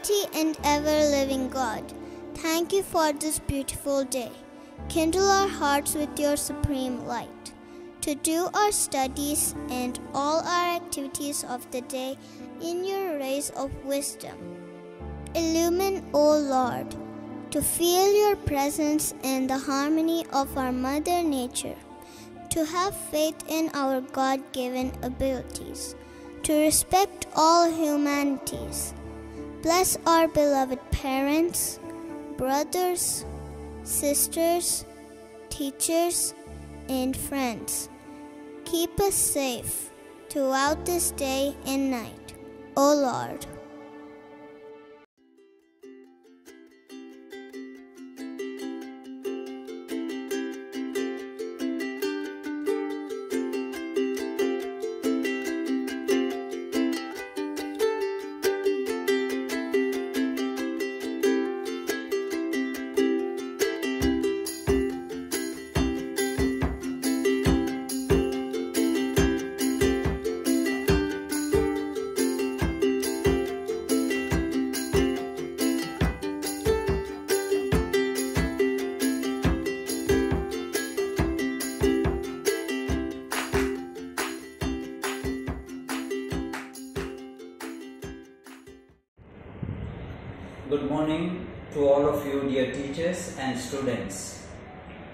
Almighty and ever-living God, thank you for this beautiful day. Kindle our hearts with your supreme light, to do our studies and all our activities of the day in your rays of wisdom. Illumine, O Lord, to feel your presence and the harmony of our Mother Nature, to have faith in our God-given abilities, to respect all humanities. Bless our beloved parents, brothers, sisters, teachers, and friends. Keep us safe throughout this day and night, O Lord. Good morning to all of you, dear teachers and students.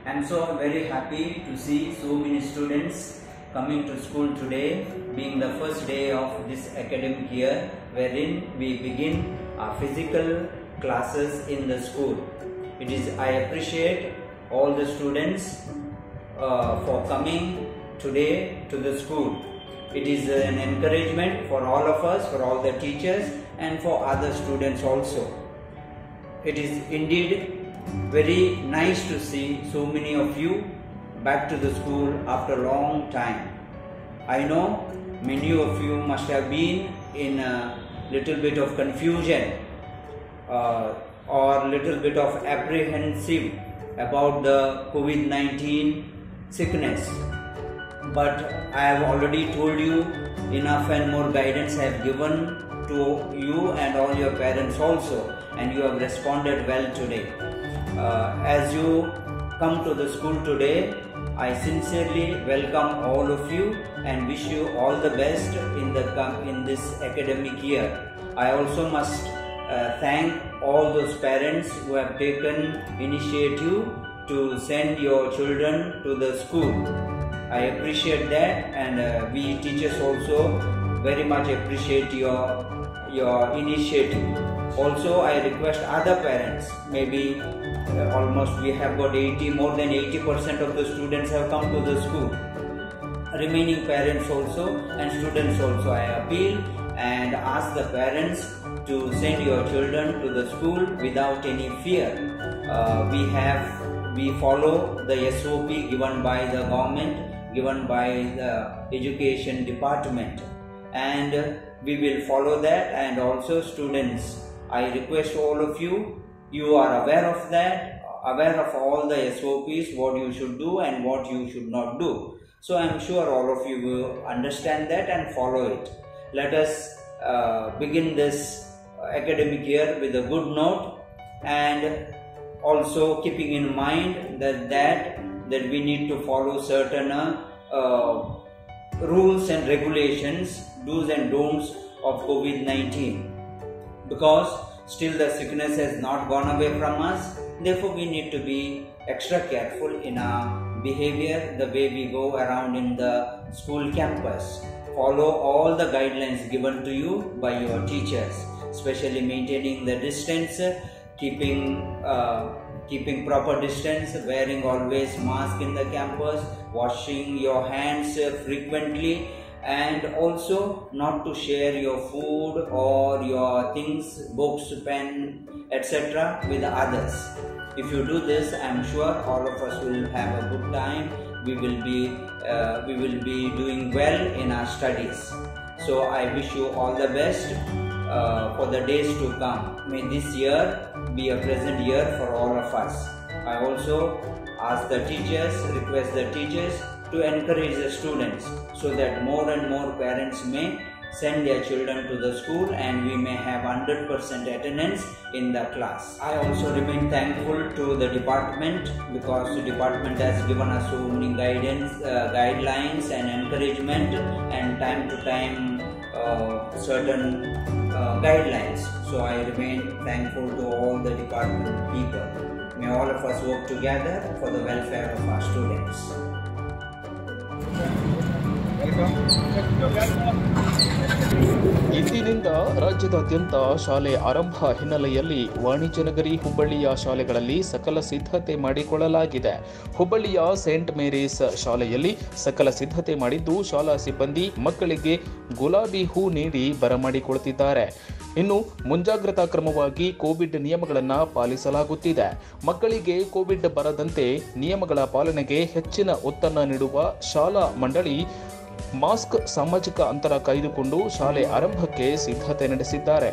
I am so very happy to see so many students coming to school today, being the first day of this academic year, wherein we begin our physical classes in the school. I appreciate all the students for coming today to the school. It is an encouragement for all of us, for all the teachers and for other students also. It is indeed very nice to see so many of you back to the school after a long time. I know many of you must have been in a little bit of confusion or little bit of apprehensive about the COVID-19 sickness. But I have already told you enough and more guidance I have given to you and all your parents also, and you have responded well today. As you come to the school today, I sincerely welcome all of you and wish you all the best in this academic year. I also must thank all those parents who have taken initiative to send your children to the school. I appreciate that, and we teachers also very much appreciate your initiative. Also, I request other parents, maybe almost we have got more than 80% of the students have come to the school. Remaining parents also and students also, I appeal and ask the parents to send your children to the school without any fear. We follow the SOP given by the government, given by the education department, and we will follow that. And also students, I request all of you, you are aware of that, aware of all the SOPs, what you should do and what you should not do. So I am sure all of you will understand that and follow it. Let us begin this academic year with a good note, and also keeping in mind that we need to follow certain rules and regulations, do's and don'ts of COVID-19, because still the sickness has not gone away from us. Therefore, we need to be extra careful in our behavior, the way we go around in the school campus. Follow all the guidelines given to you by your teachers, especially maintaining the distance, keeping proper distance, wearing always mask in the campus, washing your hands frequently, and also not to share your food or your things, books, pen, etc. with others. If you do this, I am sure all of us will have a good time. We will be doing well in our studies. So I wish you all the best for the days to come. May this year be a pleasant year for all of us. I also ask the teachers, request the teachers to encourage the students so that more and more parents may send their children to the school and we may have 100% attendance in the class. I also remain thankful to the department because the department has given us so many guidelines and encouragement and time to time certain guidelines. So I remain thankful to all the department people. May all of us work together for the welfare of our students. ಇಂದಿನಿಂದ ರಾಜ್ಯದಾದ್ಯಂತ ಶಾಲೆ ಆರಂಭ ಹಿನ್ನೆಲೆಯಲ್ಲಿ ವಾಣಿಜ್ಯ ನಗರಿ ಹುಬ್ಬಳ್ಳಿಯ ಶಾಲೆಗಳಲ್ಲಿ ಸಕಲ ಸಿದ್ಧತೆ ಮಾಡಿಕೊಳ್ಳಲಾಗಿದೆ. ಹುಬ್ಬಳ್ಳಿಯ ಸೇಂಟ್ ಮೇರೀಸ್ ಶಾಲೆಯಲ್ಲಿ ಸಕಲ ಸಿದ್ಧತೆ ಮಾಡಿದ್ದು ಶಾಲಾ ಸಿಬ್ಬಂದಿ ಮಕ್ಕಳಿಗೆ ಗುಲಾಬಿ ಹೂ ನೀಡಿ ಬರಮಾಡಿಕೊಳ್ಳುತ್ತಿದ್ದಾರೆ. ಇನ್ನು ಮುಂಜಾಗ್ರತಾ ಕ್ರಮವಾಗಿ ಕೋವಿಡ್ ನಿಯಮಗಳನ್ನು ಪಾಲಿಸಲಾಗುತ್ತಿದೆ. ಮಕ್ಕಳಿಗೆ ಕೋವಿಡ್ ಬರದಂತೆ ನಿಯಮಗಳ ಪಾಲನೆಗೆ ಹೆಚ್ಚಿನ ಒತ್ತನ್ನು ನೀಡುವ ಶಾಲಾ ಮಂಡಳಿ ಮಾಸ್ಕ್, ಸಾಮಾಜಿಕ ಅಂತರ ಕಾಯ್ದುಕೊಂಡು ಶಾಲೆ ಆರಂಭಕ್ಕೆ ಸಿದ್ಧತೆ ನಡೆಸಿದ್ದಾರೆ.